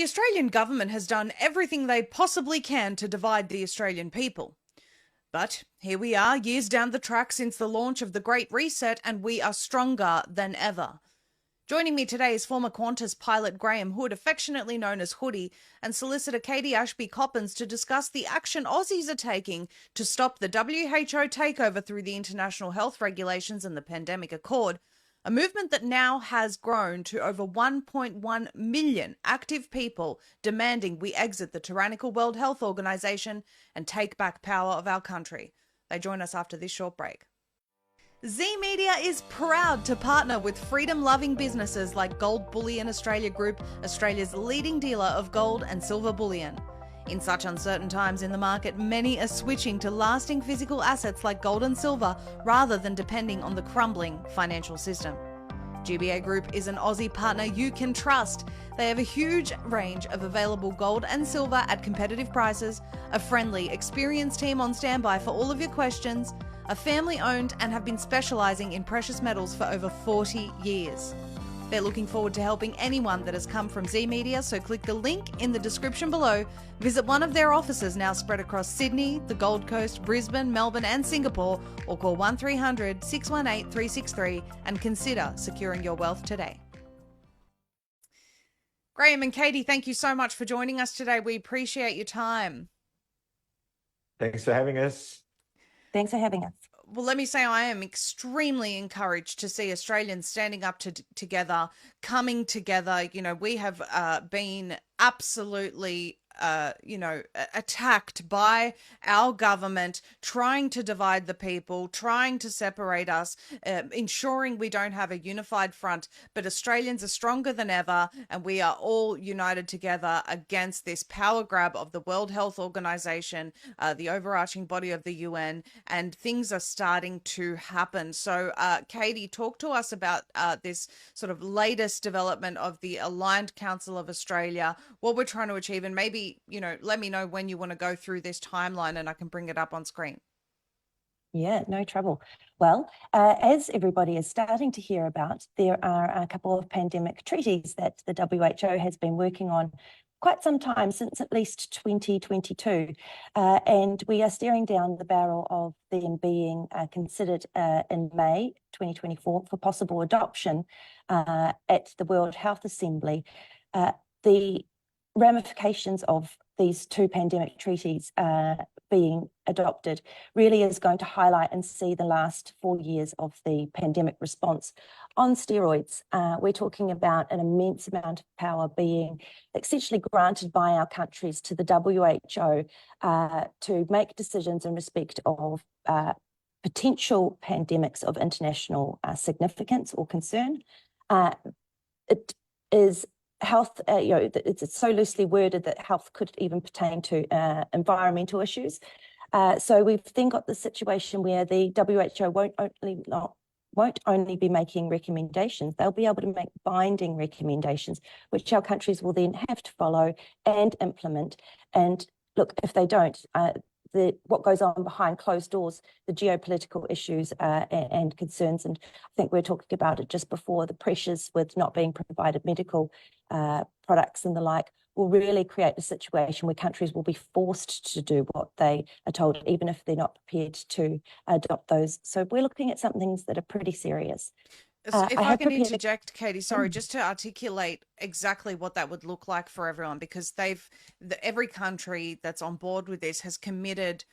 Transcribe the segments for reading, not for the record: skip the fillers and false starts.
The Australian government has done everything they possibly can to divide the Australian people. But here we are, years down the track since the launch of the Great Reset, and we are stronger than ever. Joining me today is former Qantas pilot Graham Hood, affectionately known as Hoodie, and solicitor Katie Ashby-Coppins to discuss the action Aussies are taking to stop the WHO takeover through the international health regulations and the pandemic accord, a movement that now has grown to over 1.1 million active people demanding we exit the tyrannical World Health Organization and take back power of our country. They join us after this short break. Z Media is proud to partner with freedom-loving businesses like Gold Bullion Australia Group, Australia's leading dealer of gold and silver bullion. In such uncertain times in the market, many are switching to lasting physical assets like gold and silver rather than depending on the crumbling financial system. GBA Group is an Aussie partner you can trust. They have a huge range of available gold and silver at competitive prices, a friendly, experienced team on standby for all of your questions, are family-owned and have been specialising in precious metals for over 40 years. They're looking forward to helping anyone that has come from Z Media, so click the link in the description below, visit one of their offices now spread across Sydney, the Gold Coast, Brisbane, Melbourne and Singapore, or call 1300 618 363 and consider securing your wealth today. Graham and Katie, thank you so much for joining us today. We appreciate your time. Thanks for having us. Thanks for having us. Well, let me say I am extremely encouraged to see Australians standing up together, coming together. You know, we have been absolutely attacked by our government, trying to divide the people, trying to separate us, ensuring we don't have a unified front. But Australians are stronger than ever, and we are all united together against this power grab of the World Health Organization, the overarching body of the UN, and things are starting to happen. So, Katie, talk to us about this sort of latest development of the Aligned Council of Australia, what we're trying to achieve, and maybe, let me know when you want to go through this timeline and I can bring it up on screen. Yeah, no trouble. Well, as everybody is starting to hear about, there are a couple of pandemic treaties that the WHO has been working on quite some time, since at least 2022. And we are staring down the barrel of them being considered in May 2024 for possible adoption at the World Health Assembly. The ramifications of these two pandemic treaties being adopted really is going to highlight and see the last 4 years of the pandemic response on steroids. We're talking about an immense amount of power being essentially granted by our countries to the WHO to make decisions in respect of potential pandemics of international significance or concern. It is health, it's so loosely worded that health could even pertain to environmental issues. So we've then got the situation where the WHO won't only be making recommendations, they'll be able to make binding recommendations, which our countries will then have to follow and implement. And look, if they don't, what goes on behind closed doors, the geopolitical issues and concerns, and I think we were talking about it just before, the pressures with not being provided medical products and the like, will really create a situation where countries will be forced to do what they are told, even if they're not prepared to adopt those. So we're looking at some things that are pretty serious. If I can interject, Katie, sorry, just to articulate exactly what that would look like for everyone, because every country that's on board with this has committed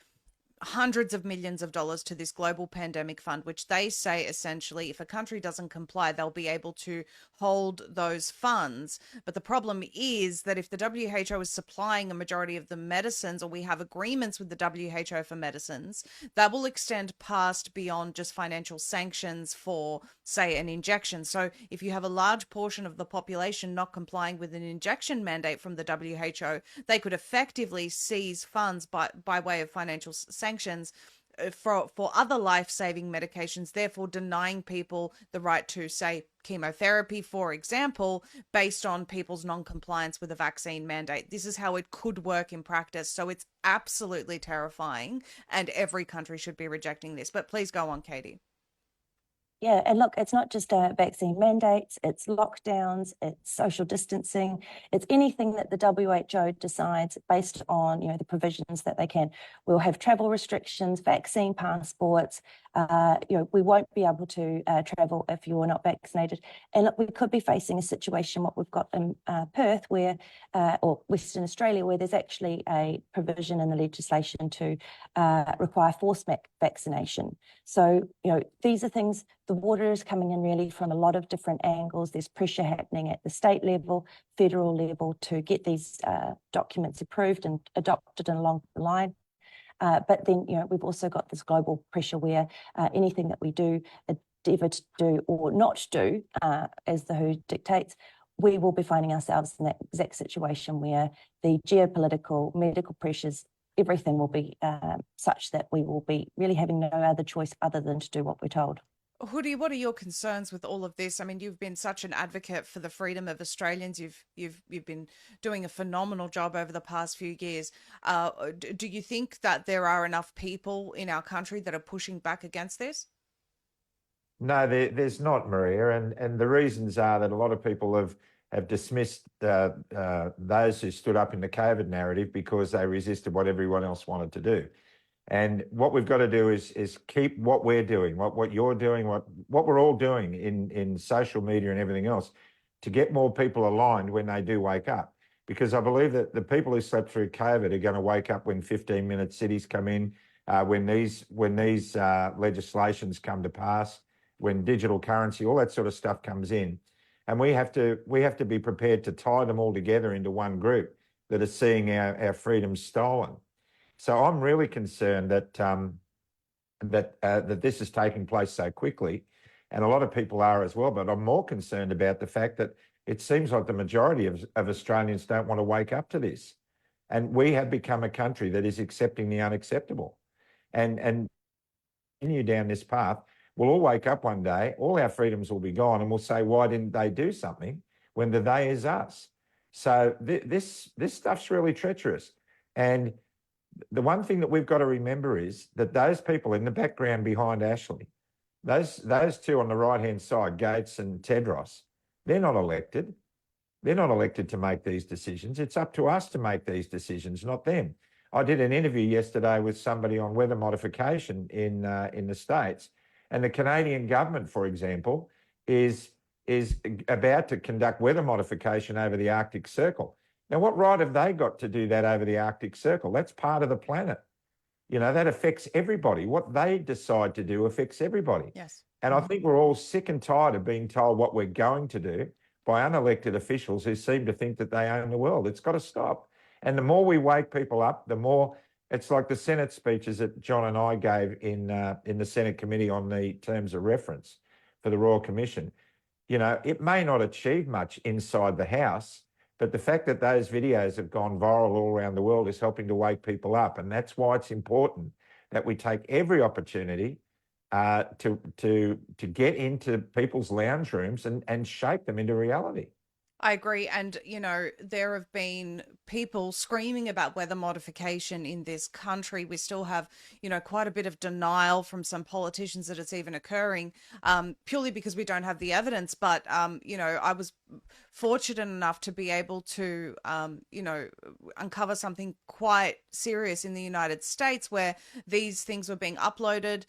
hundreds of millions of dollars to this global pandemic fund, which they say essentially if a country doesn't comply, they'll be able to hold those funds. But the problem is that if the WHO is supplying a majority of the medicines, or we have agreements with the WHO for medicines, that will extend past beyond just financial sanctions for, say, an injection. So if you have a large portion of the population not complying with an injection mandate from the WHO, they could effectively seize funds by way of financial sanctions for other life-saving medications, therefore denying people the right to, say, chemotherapy, for example, based on people's non-compliance with a vaccine mandate. This is how it could work in practice. So it's absolutely terrifying, and every country should be rejecting this. But please go on, Katie. Yeah, and look, it's not just vaccine mandates, it's lockdowns, it's social distancing, it's anything that the WHO decides based on, the provisions that they can. We'll have travel restrictions, vaccine passports. We won't be able to travel if you're not vaccinated. And look, we could be facing a situation, what we've got in Perth, or Western Australia, where there's actually a provision in the legislation to require forced vaccination. So, these are things. The water is coming in really from a lot of different angles. There's pressure happening at the state level, federal level to get these documents approved and adopted and along the line. But then, we've also got this global pressure where anything that we do, endeavour to do or not do, as the WHO dictates, we will be finding ourselves in that exact situation where the geopolitical, medical pressures, everything will be such that we will be really having no other choice other than to do what we're told. Hoodie, what are your concerns with all of this? I mean, you've been such an advocate for the freedom of Australians. You've been doing a phenomenal job over the past few years. Do you think that there are enough people in our country that are pushing back against this? No, there's not, Maria, and the reasons are that a lot of people have dismissed those who stood up in the COVID narrative because they resisted what everyone else wanted to do. And what we've got to do is keep what we're doing, what you're doing, what we're all doing in social media and everything else to get more people aligned when they do wake up. Because I believe that the people who slept through COVID are going to wake up when 15-minute cities come in, when these legislations come to pass, when digital currency, all that sort of stuff comes in. And we have to be prepared to tie them all together into one group that are seeing our freedoms stolen. So I'm really concerned that this is taking place so quickly, and a lot of people are as well. But I'm more concerned about the fact that it seems like the majority of Australians don't want to wake up to this, and we have become a country that is accepting the unacceptable, and continue down this path. We'll all wake up one day, all our freedoms will be gone, and we'll say, why didn't they do something when the they is us? So this stuff's really treacherous, and the one thing that we've got to remember is that those people in the background behind Ashley, those two on the right-hand side, Gates and Tedros, they're not elected. They're not elected to make these decisions. It's up to us to make these decisions, not them. I did an interview yesterday with somebody on weather modification in the States, and the Canadian government, for example, is about to conduct weather modification over the Arctic Circle. Now, what right have they got to do that over the Arctic Circle? That's part of the planet. That affects everybody. What they decide to do affects everybody. Yes. And I think we're all sick and tired of being told what we're going to do by unelected officials who seem to think that they own the world. It's got to stop. And the more we wake people up, the more it's like the Senate speeches that John and I gave in the Senate committee on the terms of reference for the Royal Commission. It may not achieve much inside the House, but the fact that those videos have gone viral all around the world is helping to wake people up. And that's why it's important that we take every opportunity to get into people's lounge rooms and shape them into reality. I agree. And, there have been people screaming about weather modification in this country. We still have, quite a bit of denial from some politicians that it's even occurring, purely because we don't have the evidence. But, I was fortunate enough to be able to, uncover something quite serious in the United States where these things were being uploaded,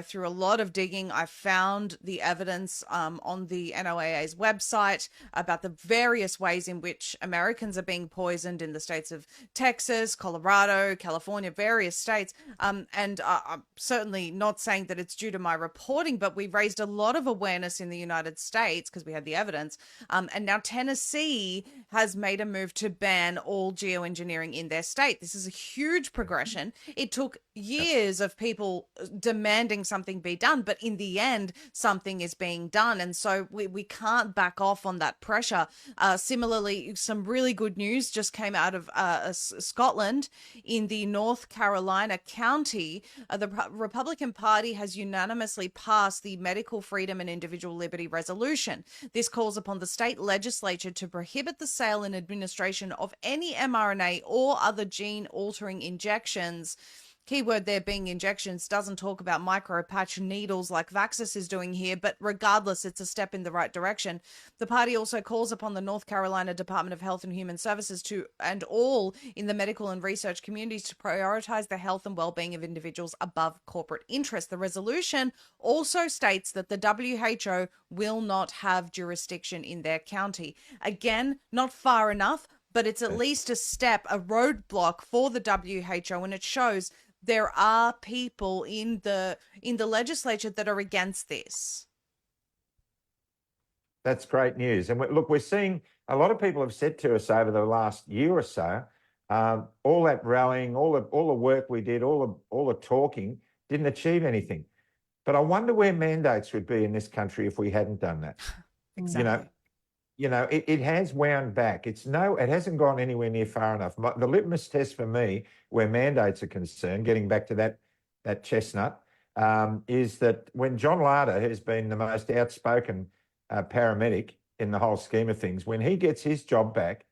through a lot of digging. I found the evidence on the NOAA's website about the various ways in which Americans are being poisoned in the states of Texas, Colorado, California, various states. And I'm certainly not saying that it's due to my reporting, but we raised a lot of awareness in the United States because we had the evidence. And now Tennessee has made a move to ban all geoengineering in their state. This is a huge progression. It took years of people demanding something be done, but in the end, something is being done. And so we can't back off on that pressure. Similarly, some really good news just came out of Scotland. In the North Carolina county, the Republican Party has unanimously passed the Medical Freedom and Individual Liberty Resolution. This calls upon the state legislature to prohibit the sale and administration of any mRNA or other gene-altering injections Keyword there being injections, doesn't talk about micropatch needles like Vaxxus is doing here, but regardless, it's a step in the right direction. The party also calls upon the North Carolina Department of Health and Human Services to, and all in the medical and research communities, to prioritize the health and well-being of individuals above corporate interest. The resolution also states that the WHO will not have jurisdiction in their county. Again, not far enough, but it's at least a step, a roadblock for the WHO, and it shows there are people in the legislature that are against this. That's great news. And look, we're seeing a lot of people have said to us over the last year or so, all that rallying, all the work we did, all the talking didn't achieve anything. But I wonder where mandates would be in this country if we hadn't done that. Exactly. It has wound back. It hasn't gone anywhere near far enough. The litmus test for me, where mandates are concerned, getting back to that chestnut, is that when John Larder, who's been the most outspoken paramedic in the whole scheme of things, when he gets his job back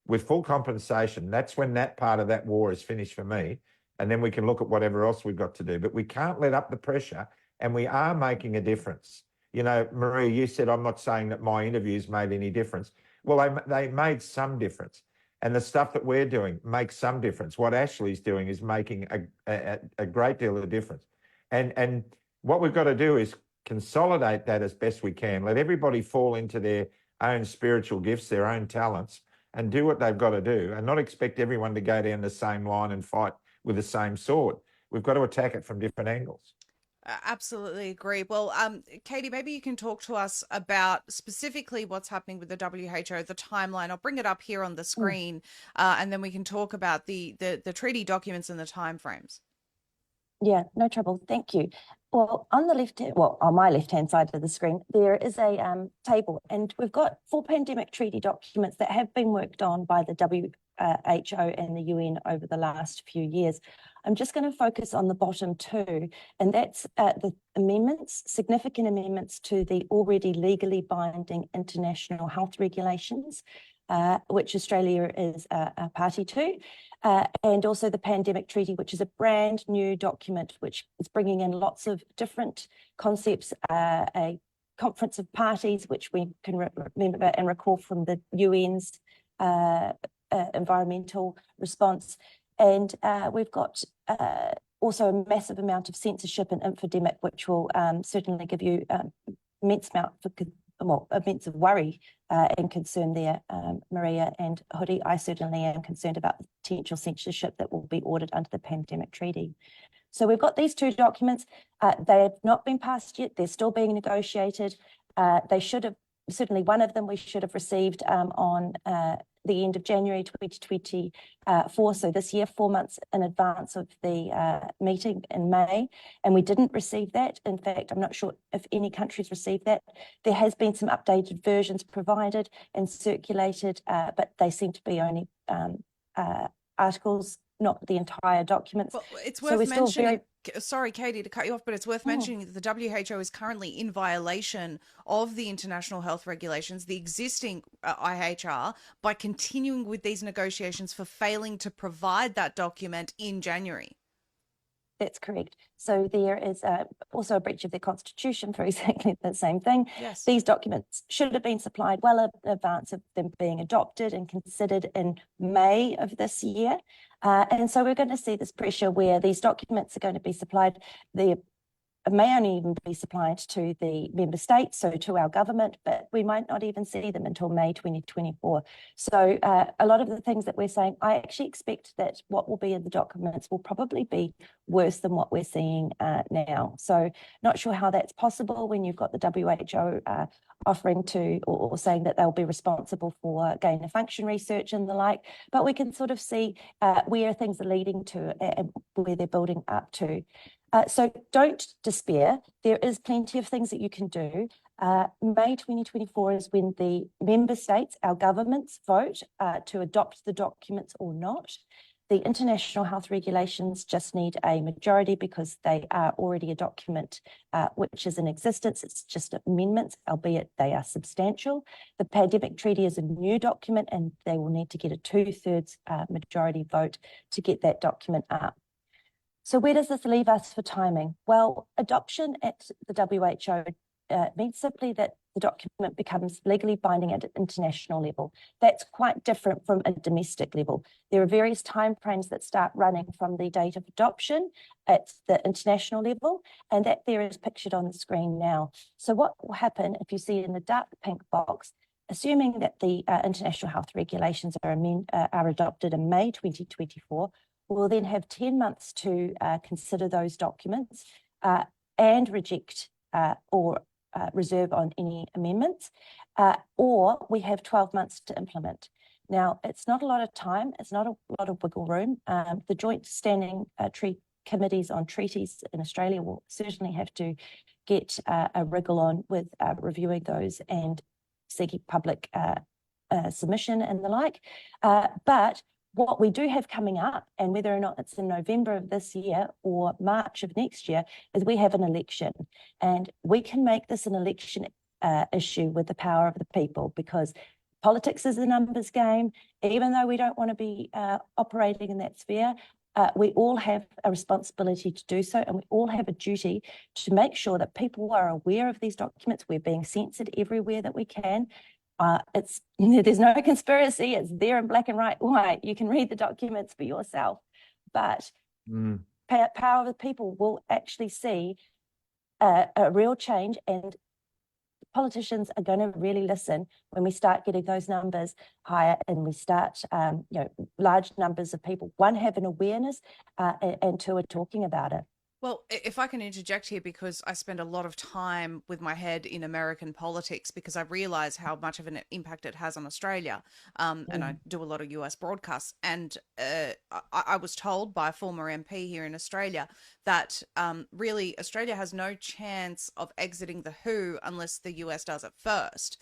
with full compensation, that's when that part of that war is finished for me. And then we can look at whatever else we've got to do. But we can't let up the pressure, and we are making a difference. Maria, you said, I'm not saying that my interviews made any difference. Well, they made some difference. And the stuff that we're doing makes some difference. What Ashley's doing is making a great deal of difference. And what we've got to do is consolidate that as best we can. Let everybody fall into their own spiritual gifts, their own talents, and do what they've got to do, and not expect everyone to go down the same line and fight with the same sword. We've got to attack it from different angles. Absolutely agree. Well, Katie, maybe you can talk to us about specifically what's happening with the WHO, the timeline. I'll bring it up here on the screen, and then we can talk about the treaty documents and the timeframes. Yeah, no trouble. Thank you. Well, on my left-hand side of the screen, there is a table, and we've got 4 pandemic treaty documents that have been worked on by the WHO and the UN over the last few years. I'm just going to focus on the bottom 2, and that's the amendments, significant amendments to the already legally binding international health regulations, which Australia is a party to, and also the Pandemic Treaty, which is a brand new document which is bringing in lots of different concepts, a conference of parties, which we can remember and recall from the UN's environmental response. And we've got also a massive amount of censorship and infodemic, which will certainly give you immense of worry and concern there, Maria and Hoodie. I certainly am concerned about the potential censorship that will be ordered under the Pandemic Treaty. So we've got these 2 documents. They have not been passed yet. They're still being negotiated. They should have, certainly one of them we should have received on the end of January 2024, so this year, 4 months in advance of the meeting in May, and we didn't receive that. In fact, I'm not sure if any countries received that. There has been some updated versions provided and circulated, but they seem to be only articles, not the entire documents. Well, it's worth so mentioning, sorry, Katie, to cut you off, but it's worth mentioning that the WHO is currently in violation of the international health regulations, the existing IHR, by continuing with these negotiations for failing to provide that document in January. That's correct. So there is also a breach of their constitution for exactly the same thing. Yes. These documents should have been supplied well in advance of them being adopted and considered in May of this year. And so we're going to see this pressure where these documents are going to be supplied. They may only even be supplied to the member states, so to our government, but we might not even see them until May 2024. So a lot of the things that we're saying, I actually expect that what will be in the documents will probably be worse than what we're seeing now. So not sure how that's possible when you've got the WHO offering to, or saying that they'll be responsible for gain of function research and the like, but we can sort of see where things are leading to and where they're building up to. So don't despair. There is plenty of things that you can do. May 2024 is when the member states, our governments, vote to adopt the documents or not. The international health regulations just need a majority because they are already a document which is in existence. It's just amendments, albeit they are substantial. The Pandemic Treaty is a new document and they will need to get a 2/3 majority vote to get that document up. So where does this leave us for timing? Well, adoption at the WHO means simply that the document becomes legally binding at an international level. That's quite different from a domestic level. There are various timeframes that start running from the date of adoption at the international level, and that there is pictured on the screen now. So what will happen if you see in the dark pink box, assuming that the international health regulations are adopted in May 2024, we'll then have 10 months to consider those documents and reject or reserve on any amendments, or we have 12 months to implement. Now, it's not a lot of time, it's not a lot of wiggle room. The joint standing committees on treaties in Australia will certainly have to get a wriggle on with reviewing those and seeking public submission and the like. But what we do have coming up, and whether or not it's in November of this year or March of next year, is we have an election. And we can make this an election issue with the power of the people, because politics is a numbers game. Even though we don't want to be operating in that sphere, we all have a responsibility to do so, and we all have a duty to make sure that people are aware of these documents. We're being censored everywhere that we can. There's no conspiracy. It's there in black and white. You can read the documents for yourself. But power of the people will actually see a real change, and politicians are going to really listen when we start getting those numbers higher, and we start, large numbers of people, one, have an awareness, and two, are talking about it. Well, if I can interject here, because I spend a lot of time with my head in American politics, because I realize how much of an impact it has on Australia. And I do a lot of US broadcasts. And I was told by a former MP here in Australia that really Australia has no chance of exiting the WHO unless the US does it first.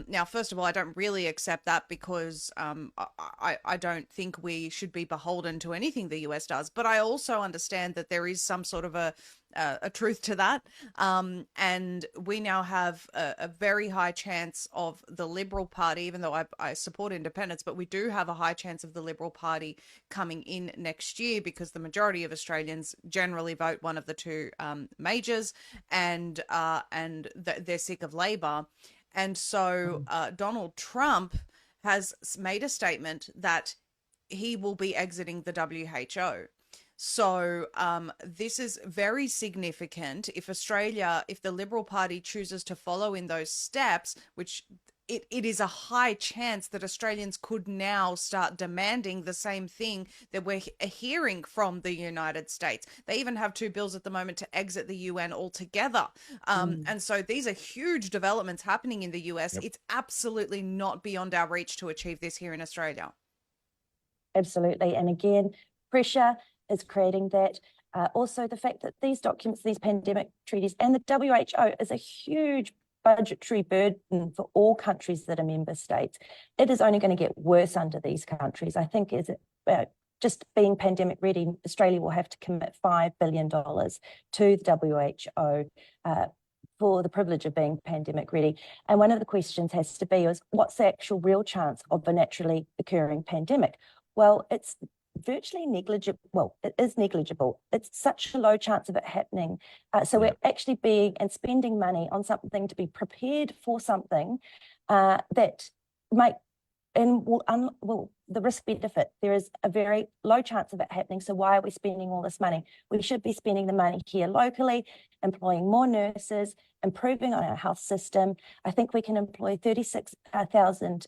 Now, first of all, I don't really accept that, because I don't think we should be beholden to anything the US does. But I also understand that there is some sort of a truth to that. And we now have a very high chance of the Liberal Party, even though I support independence, but we do have a high chance of the Liberal Party coming in next year, because the majority of Australians generally vote one of the two majors, and they're sick of Labor. And so Donald Trump has made a statement that he will be exiting the WHO. So this is very significant. If the Liberal Party chooses to follow in those steps, which it is a high chance that Australians could now start demanding the same thing that we're hearing from the United States. They even have 2 bills at the moment to exit the UN altogether. And so these are huge developments happening in the US. Yep. It's absolutely not beyond our reach to achieve this here in Australia. Absolutely. And again, pressure is creating that. Also, the fact that these documents, these pandemic treaties, and the WHO is a huge budgetary burden for all countries that are member states. It is only going to get worse under these countries. I think just being pandemic ready, Australia will have to commit $5 billion to the WHO for the privilege of being pandemic ready. And one of the questions has to be what's the actual real chance of a naturally occurring pandemic? Well, it's virtually negligible. Well, it is negligible. It's such a low chance of it happening. So we're actually spending money on something to be prepared for something that might, and will the risk benefit, there is a very low chance of it happening. So why are we spending all this money? We should be spending the money here locally, employing more nurses, improving on our health system. I think we can employ 36,000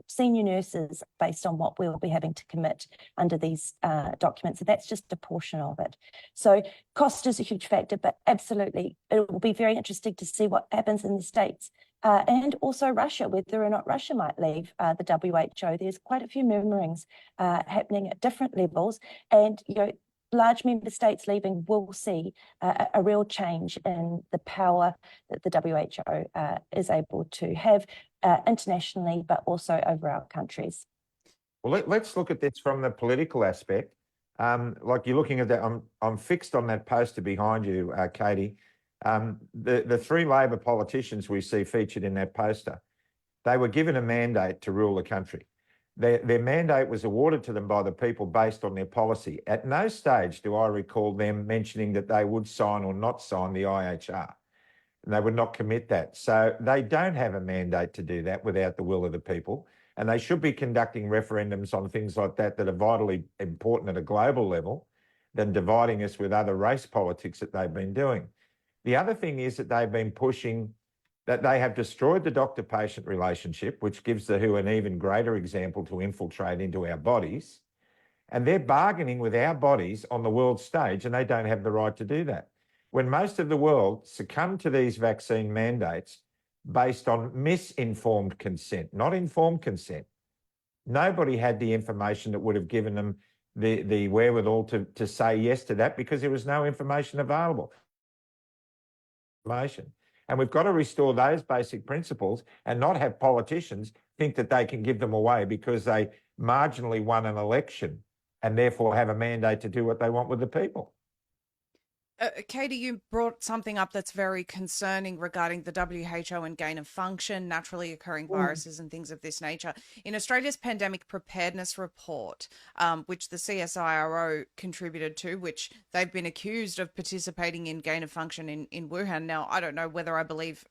senior nurses based on what we'll be having to commit under these documents. So that's just a portion of it. So cost is a huge factor, but absolutely, it will be very interesting to see what happens in the States. And also Russia, whether or not Russia might leave the WHO. There's quite a few murmurings happening at different levels, and large member states leaving will see a real change in the power that the WHO is able to have internationally, but also over our countries. Well, let's look at this from the political aspect. Like you're looking at that, I'm fixed on that poster behind you, Katie. The 3 Labor politicians we see featured in that poster, they were given a mandate to rule the country. Their mandate was awarded to them by the people based on their policy. At no stage do I recall them mentioning that they would sign or not sign the IHR. And they would not commit that. So they don't have a mandate to do that without the will of the people. And they should be conducting referendums on things like that that are vitally important at a global level than dividing us with other race politics that they've been doing. The other thing is that they've been pushing that they have destroyed the doctor-patient relationship, which gives the WHO an even greater example to infiltrate into our bodies. And they're bargaining with our bodies on the world stage, and they don't have the right to do that. When most of the world succumbed to these vaccine mandates based on misinformed consent, not informed consent, nobody had the information that would have given them the wherewithal to say yes to that, because there was no information available. And we've got to restore those basic principles and not have politicians think that they can give them away because they marginally won an election and therefore have a mandate to do what they want with the people. Katie, you brought something up that's very concerning regarding the WHO and gain of function, naturally occurring viruses and things of this nature. In Australia's pandemic preparedness report, which the CSIRO contributed to, which they've been accused of participating in gain of function in Wuhan. Now, I don't know whether I believe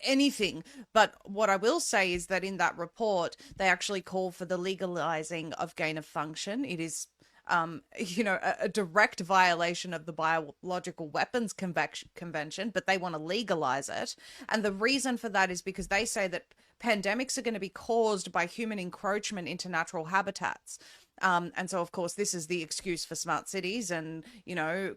anything, but what I will say is that in that report, they actually call for the legalizing of gain of function. It is a direct violation of the Biological Weapons Convention, but they want to legalize it. And the reason for that is because they say that pandemics are going to be caused by human encroachment into natural habitats. And so, of course, this is the excuse for smart cities and,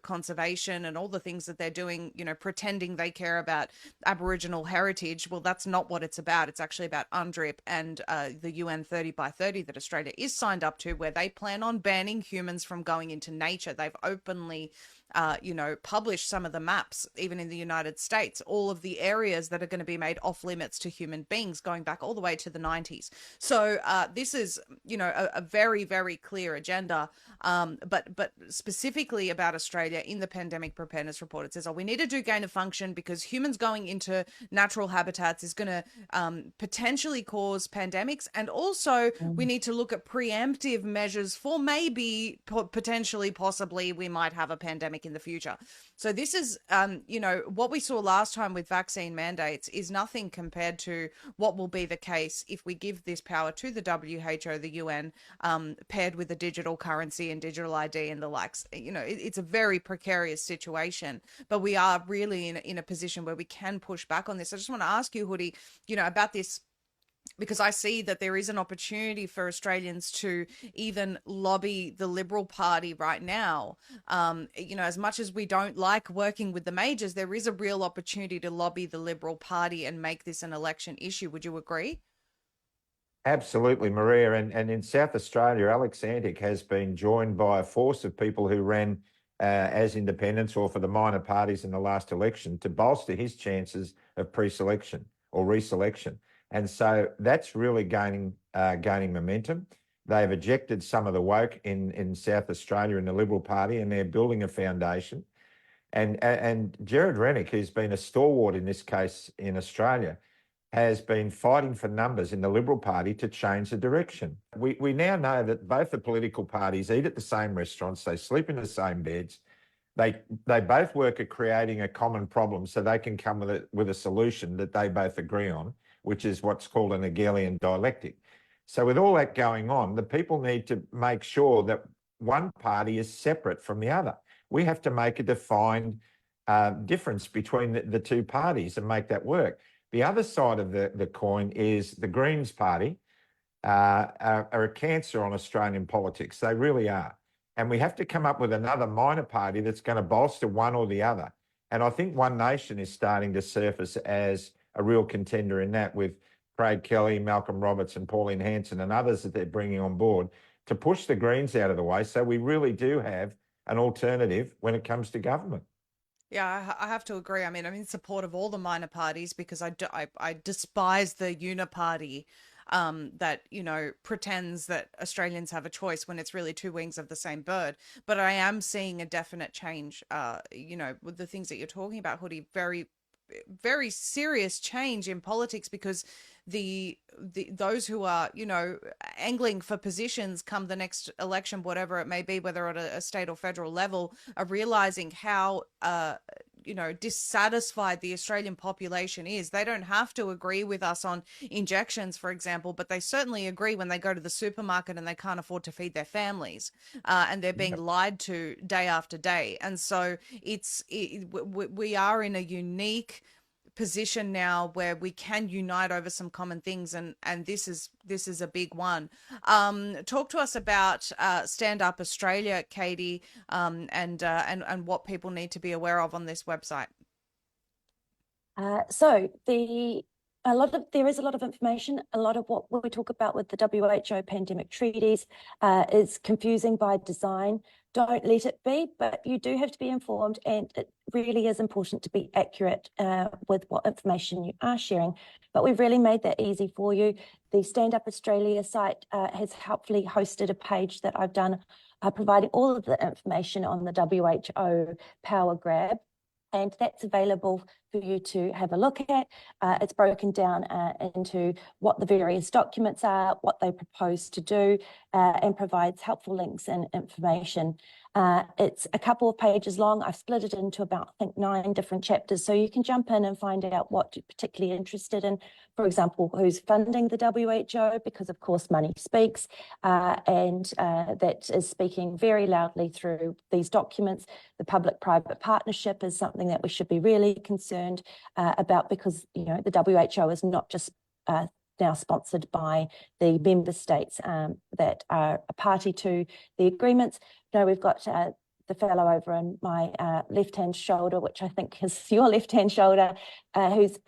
conservation and all the things that they're doing, pretending they care about Aboriginal heritage. Well, that's not what it's about. It's actually about UNDRIP and the UN 30 by 30 that Australia is signed up to, where they plan on banning humans from going into nature. They've openly published some of the maps, even in the United States, all of the areas that are going to be made off limits to human beings going back all the way to the 90s. So this is, a very, very clear agenda. But specifically about Australia in the pandemic preparedness report, it says, we need to do gain of function because humans going into natural habitats is going to potentially cause pandemics. And also we need to look at preemptive measures for maybe, potentially, possibly, we might have a pandemic in the future. So this is, what we saw last time with vaccine mandates is nothing compared to what will be the case if we give this power to the WHO, the UN, paired with a digital currency and digital ID and the likes. It's a very precarious situation, but we are really in a position where we can push back on this. I just want to ask you, Hoodie, about this, because I see that there is an opportunity for Australians to even lobby the Liberal Party right now. As much as we don't like working with the majors, there is a real opportunity to lobby the Liberal Party and make this an election issue. Would you agree? Absolutely, Maria. And in South Australia, Alex Antic has been joined by a force of people who ran as independents or for the minor parties in the last election to bolster his chances of pre-selection or reselection. And so that's really gaining momentum. They've ejected some of the woke in South Australia in the Liberal Party, and they're building a foundation. And Gerard Rennick, who's been a stalwart in this case in Australia, has been fighting for numbers in the Liberal Party to change the direction. We now know that both the political parties eat at the same restaurants, they sleep in the same beds, they both work at creating a common problem so they can come with a solution that they both agree on, which is what's called an Hegelian dialectic. So with all that going on, the people need to make sure that one party is separate from the other. We have to make a defined difference between the two parties and make that work. The other side of the coin is the Greens Party are a cancer on Australian politics. They really are. And we have to come up with another minor party that's going to bolster one or the other. And I think One Nation is starting to surface as a real contender in that, with Craig Kelly, Malcolm Roberts and Pauline Hanson and others that they're bringing on board to push the Greens out of the way. So we really do have an alternative when it comes to government. Yeah, I have to agree. I mean, I'm in support of all the minor parties because I despise the uniparty that, pretends that Australians have a choice when it's really two wings of the same bird. But I am seeing a definite change, with the things that you're talking about, Hoodie, very very serious change in politics, because those who are, you know, angling for positions come the next election, whatever it may be, whether at a state or federal level, are realizing how you know, dissatisfied the Australian population is. They don't have to agree with us on injections, for example, but they certainly agree when they go to the supermarket and they can't afford to feed their families, and they're being lied to day after day. And so we are in a unique position now where we can unite over some common things, and this is a big one. Talk to us about Stand Up Australia, Katie, and what people need to be aware of on this website. There is a lot of information. A lot of what we talk about with the WHO pandemic treaties is confusing by design. Don't let it be, but you do have to be informed, and it really is important to be accurate with what information you are sharing. But we've really made that easy for you. The Stand Up Australia site has helpfully hosted a page that I've done providing all of the information on the WHO Power Grab. And that's available for you to have a look at. It's broken down into what the various documents are, what they propose to do, and provides helpful links and information. It's a couple of pages long. I've split it into about, I think, 9 different chapters. So you can jump in and find out what you're particularly interested in. For example, who's funding the WHO, because of course money speaks, and that is speaking very loudly through these documents. The public-private partnership is something that we should be really concerned about, because, you know, the WHO is not just now sponsored by the member states that are a party to the agreements. No, we've got the fellow over on my left-hand shoulder, which I think is your left-hand shoulder, who's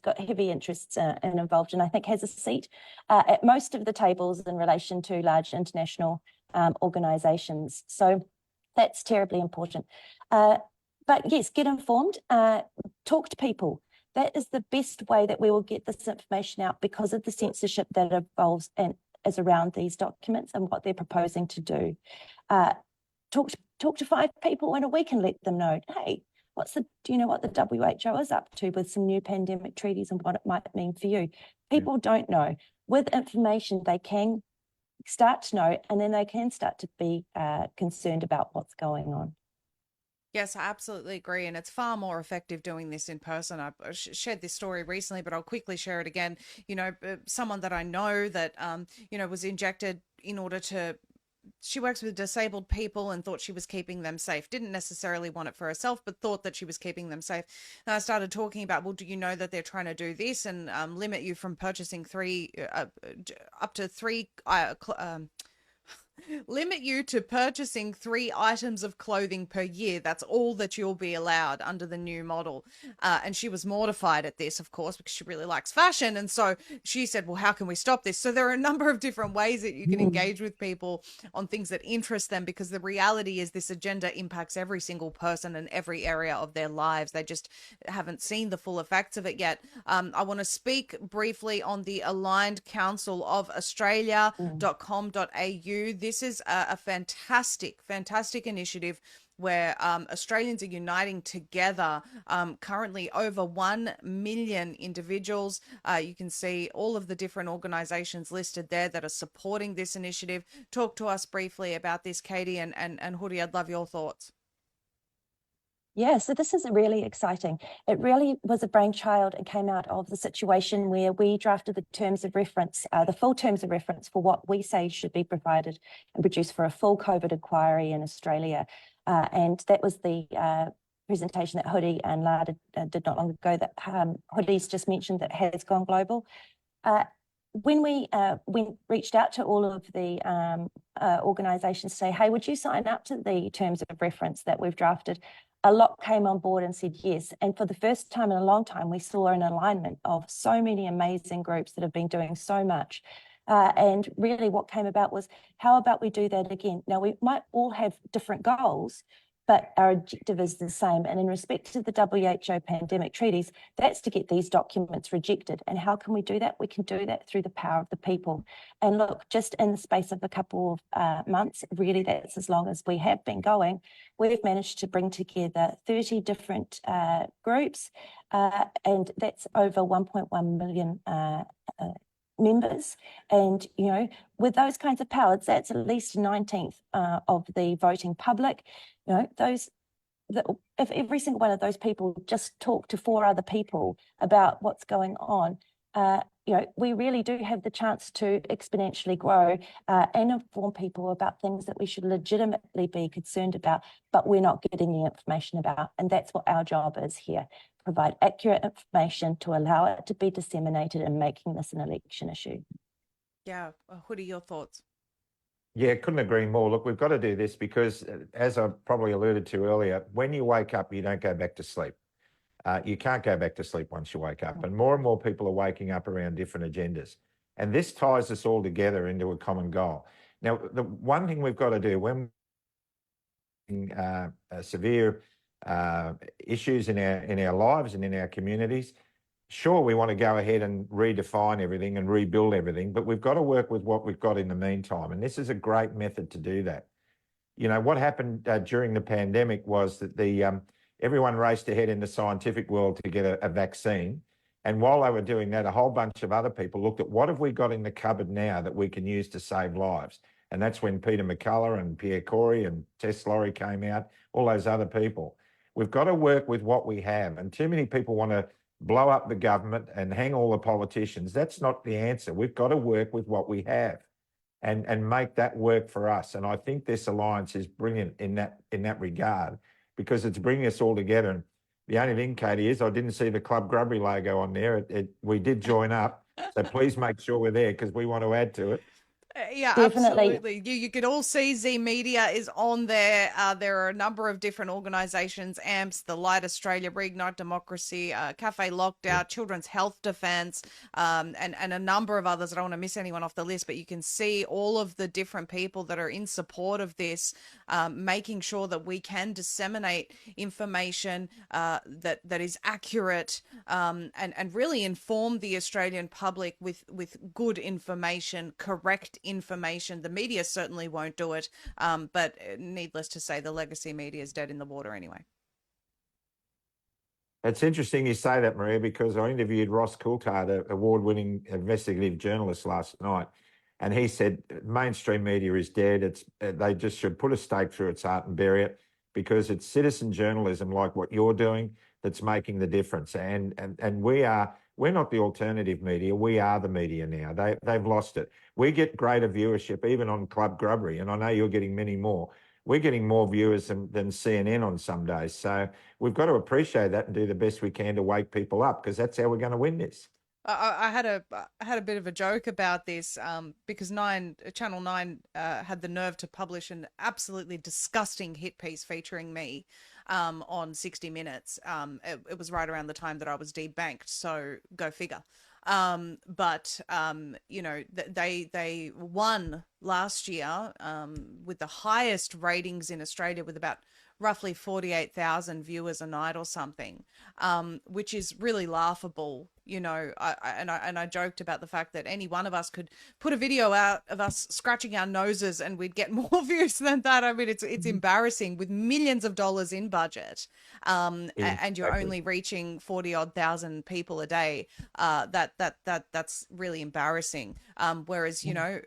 got heavy interests and involved, and I think has a seat at most of the tables in relation to large international organisations. So that's terribly important. But yes, get informed, talk to people. That is the best way that we will get this information out, because of the censorship that involves and is around these documents and what they're proposing to do. Talk to 5 people in a week and let them know, hey, do you know what the WHO is up to with some new pandemic treaties and what it might mean for you? People don't know. With information, they can start to know, and then they can start to be concerned about what's going on. Yes, I absolutely agree. And it's far more effective doing this in person. I shared this story recently, but I'll quickly share it again. You know, someone that I know that, you know, was injected in order to, she works with disabled people and thought she was keeping them safe. Didn't necessarily want it for herself, but thought that she was keeping them safe. And I started talking about, well, do you know that they're trying to do this and limit you from purchasing up to 3 limit you to purchasing 3 items of clothing per year. That's all that you'll be allowed under the new model. And she was mortified at this, of course, because she really likes fashion. And so she said, well, how can we stop this? So there are a number of different ways that you can engage with people on things that interest them, because the reality is this agenda impacts every single person in every area of their lives. They just haven't seen the full effects of it yet. I want to speak briefly on the Aligned Council of Australia.com.au. This is a fantastic initiative where Australians are uniting together. Currently over 1 million individuals. You can see all of the different organisations listed there that are supporting this initiative. Talk to us briefly about this, Katie, and Hoodie, I'd love your thoughts. Yeah, so this is really exciting. It really was a brainchild and came out of the situation where we drafted the terms of reference, the full terms of reference for what we say should be provided and produced for a full COVID inquiry in Australia. And that was the presentation that Hoodie and Lada did not long ago that Hoodie's just mentioned that has gone global. When we reached out to all of the organisations to say, hey, would you sign up to the terms of reference that we've drafted? A lot came on board and said yes. And for the first time in a long time, we saw an alignment of so many amazing groups that have been doing so much. And really what came about was, how about we do that again? Now, we might all have different goals, but our objective is the same. And in respect to the WHO pandemic treaties, that's to get these documents rejected. And how can we do that? We can do that through the power of the people. And look, just in the space of a couple of months, really that's as long as we have been going, we've managed to bring together 30 different groups, and that's over 1.1 million members. And, you know, with those kinds of powers, that's at least 19th of the voting public. You know, if every single one of those people just talk to 4 other people about what's going on, you know, we really do have the chance to exponentially grow and inform people about things that we should legitimately be concerned about, but we're not getting the information about. And that's what our job is here: provide accurate information to allow it to be disseminated and making this an election issue. Yeah. Hoodie, your thoughts? Yeah, couldn't agree more. Look, we've got to do this because, as I probably alluded to earlier, when you wake up, you don't go back to sleep. You can't go back to sleep once you wake up. And more people are waking up around different agendas. And this ties us all together into a common goal. Now, the one thing we've got to do when severe issues in our lives and in our communities, sure, we want to go ahead and redefine everything and rebuild everything, but we've got to work with what we've got in the meantime. And this is a great method to do that. You know, what happened during the pandemic was that everyone raced ahead in the scientific world to get a vaccine. And while they were doing that, a whole bunch of other people looked at what have we got in the cupboard now that we can use to save lives. And that's when Peter McCullough and Pierre Corey and Tess Laurie came out, all those other people. We've got to work with what we have. And too many people want to blow up the government and hang all the politicians. That's not the answer. We've got to work with what we have and make that work for us. And I think this alliance is brilliant in that regard, because it's bringing us all together. And the only thing, Katie, is I didn't see the Club Grubbery logo on there. We did join up. So please make sure we're there because we want to add to it. Yeah, Definitely. absolutely. You can all see Z Media is on there. There are a number of different organisations: AMPS, the Light Australia, Reignite Democracy, Cafe Lockdown, Children's Health Defence, and a number of others. I don't want to miss anyone off the list, but you can see all of the different people that are in support of this, making sure that we can disseminate information that is accurate, and really inform the Australian public with good information, correct information. The media certainly won't do it, but needless to say, the legacy media is dead in the water anyway. It's interesting you say that, Maria, because I interviewed Ross Coulthard, an award-winning investigative journalist, last night, and he said mainstream media is dead. They just should put a stake through its heart and bury it, because it's citizen journalism like what you're doing that's making the difference. And we're not the alternative media. We are the media now. They've lost it. We get greater viewership even on Club Grubbery, and I know you're getting many more. We're getting more viewers than CNN on some days. So we've got to appreciate that and do the best we can to wake people up, because that's how we're going to win this. I had a bit of a joke about this because Channel 9 had the nerve to publish an absolutely disgusting hit piece featuring me on 60 Minutes. It was right around the time that I was debanked, so go figure. But you know, they won last year with the highest ratings in Australia, with about roughly 48,000 viewers a night or something, which is really laughable. You know, I joked about the fact that any one of us could put a video out of us scratching our noses and we'd get more views than that. I mean, it's embarrassing, with millions of dollars in budget, and you're only reaching 40-odd thousand people a day. That's really embarrassing. Whereas, you know,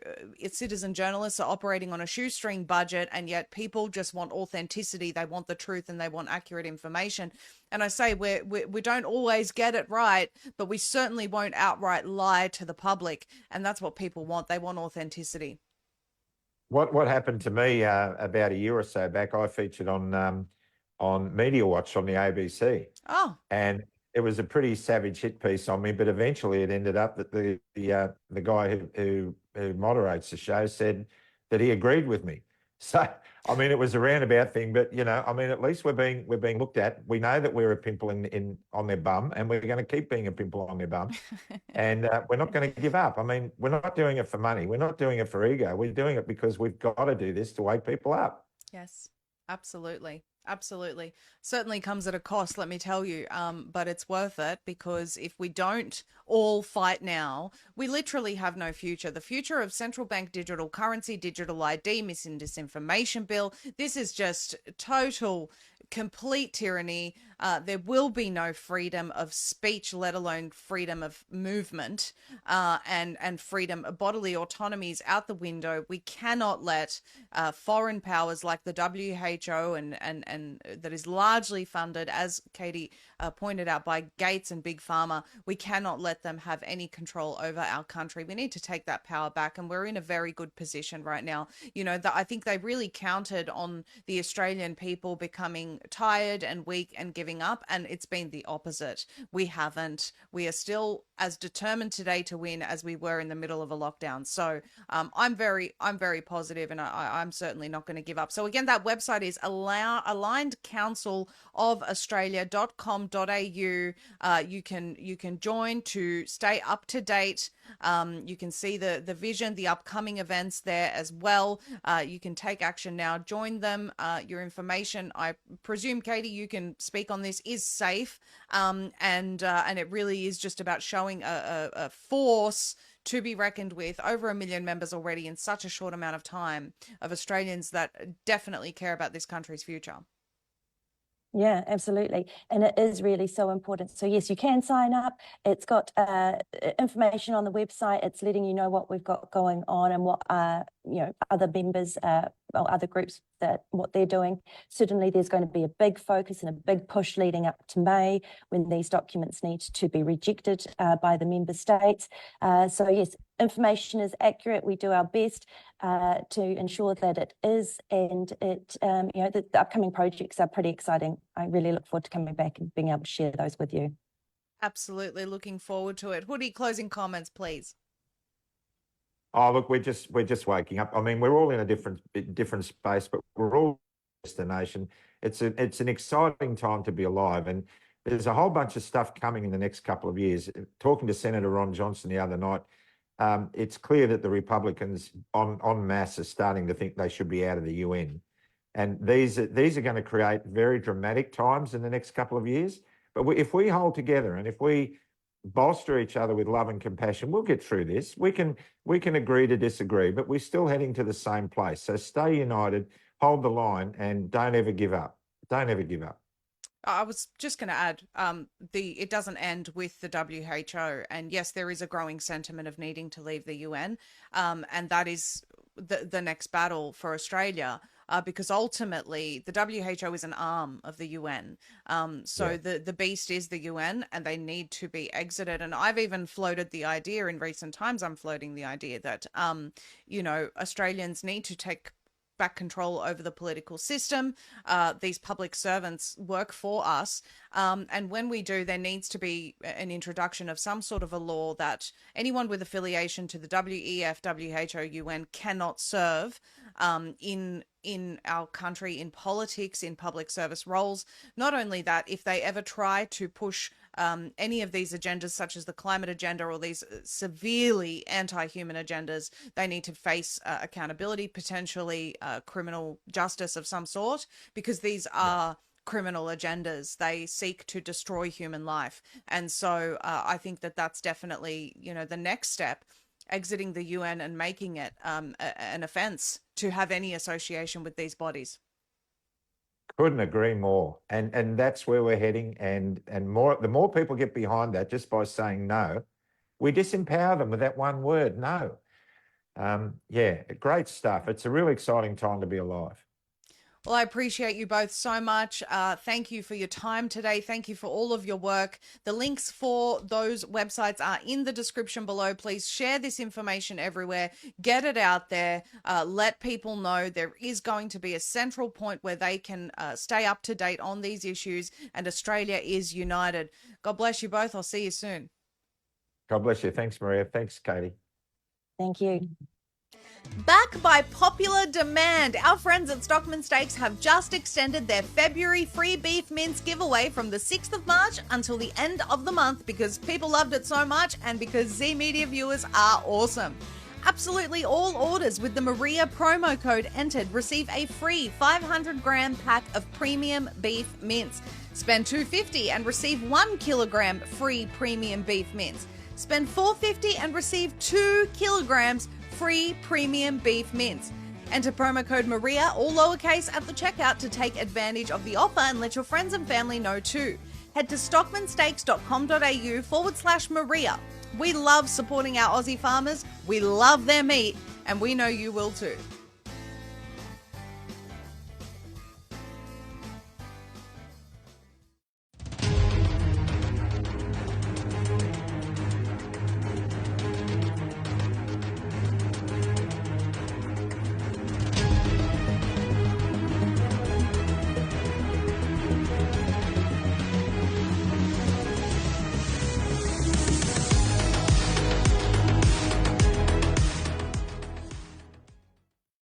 citizen journalists are operating on a shoestring budget, and yet people just want authenticity. They want the truth and they want accurate information. And I say we don't always get it right, but we certainly won't outright lie to the public. And that's what people want. They want authenticity. What happened to me about a year or so back, I featured on Media Watch on the ABC. Oh. And it was a pretty savage hit piece on me, but eventually it ended up that the guy who moderates the show said that he agreed with me. So, I mean, it was a roundabout thing, but, you know, I mean, at least we're being looked at. We know that we're a pimple on their bum, and we're going to keep being a pimple on their bum. And we're not going to give up. I mean, we're not doing it for money. We're not doing it for ego. We're doing it because we've got to do this to wake people up. Yes, absolutely. Absolutely. Certainly comes at a cost, let me tell you. But it's worth it, because if we don't all fight now, we literally have no future. The future of central bank digital currency, digital ID, mis and disinformation bill, this is just total, complete tyranny. There will be no freedom of speech, let alone freedom of movement, and freedom of bodily autonomy is out the window. We cannot let foreign powers like the WHO and that is largely funded, as Katie pointed out, by Gates and Big Pharma. We cannot let them have any control over our country. We need to take that power back, and we're in a very good position right now. You know, I think they really counted on the Australian people becoming tired and weak and giving up, and it's been the opposite. We haven't. We are still as determined today to win as we were in the middle of a lockdown. So I'm very positive, and I'm certainly not going to give up. So again, that website is alignedcouncilofaustralia.com.au. You can join to stay up to date. You can see the vision, the upcoming events there as well. You can take action now. Join them. Your information, I presume, Katie, you can speak on this, is safe, and it really is just about showing a force to be reckoned with. Over 1 million members already in such a short amount of time, of Australians that definitely care about this country's future. Yeah, absolutely. And it is really so important. So yes, you can sign up. It's got information on the website. It's letting you know what we've got going on and what other members or other groups, that what they're doing. Certainly there's going to be a big focus and a big push leading up to May, when these documents need to be rejected by the member states. So yes, information is accurate. We do our best to ensure that it is, and it the upcoming projects are pretty exciting. I really look forward to coming back and being able to share those with you. Absolutely looking forward to it. Hoodie, closing comments, please. Oh, look, we're just waking up. I mean, we're all in a different space, but we're all destination. It's an exciting time to be alive, and there's a whole bunch of stuff coming in the next couple of years. Talking to Senator Ron Johnson the other night, it's clear that the Republicans en masse are starting to think they should be out of the UN, and these are going to create very dramatic times in the next couple of years. But if we hold together and if we bolster each other with love and compassion, we'll get through this. We can agree to disagree, but we're still heading to the same place. So stay united, hold the line, and don't ever give up. Don't ever give up. I was just going to add, it doesn't end with the WHO, and yes, there is a growing sentiment of needing to leave the UN, and that is the next battle for Australia. Because ultimately the WHO is an arm of the UN. The beast is the UN, and they need to be exited. And I've even floated the idea in recent times, I'm floating the idea that, Australians need to take back control over the political system. These public servants work for us. And when we do, there needs to be an introduction of some sort of a law that anyone with affiliation to the WEF, WHO, UN cannot serve in our country, in politics, in public service roles. Not only that, if they ever try to push any of these agendas, such as the climate agenda or these severely anti-human agendas, they need to face accountability, potentially criminal justice of some sort, because these are criminal agendas. They seek to destroy human life. And so I think that that's definitely, the next step, exiting the UN and making it an offence to have any association with these bodies. Couldn't agree more. And that's where we're heading. And more, the more people get behind that, just by saying no, we disempower them with that one word, no. Great stuff. It's a really exciting time to be alive. Well, I appreciate you both so much. Thank you for your time today. Thank you for all of your work. The links for those websites are in the description below. Please share this information everywhere. Get it out there. Let people know there is going to be a central point where they can stay up to date on these issues, and Australia is united. God bless you both. I'll see you soon. God bless you. Thanks, Maria. Thanks, Katie. Thank you. Back by popular demand, our friends at Stockman Steaks have just extended their February free beef mince giveaway from the 6th of March until the end of the month, because people loved it so much and because Z Media viewers are awesome. Absolutely all orders with the Maria promo code entered receive a free 500-gram pack of premium beef mince. Spend $2.50 and receive 1 kilogram free premium beef mince. Spend $4.50 and receive 2 kilograms free premium beef mince. Enter promo code Maria, all lowercase, at the checkout to take advantage of the offer and let your friends and family know too. Head to stockmansteaks.com.au/Maria. We love supporting our Aussie farmers, we love their meat, and we know you will too.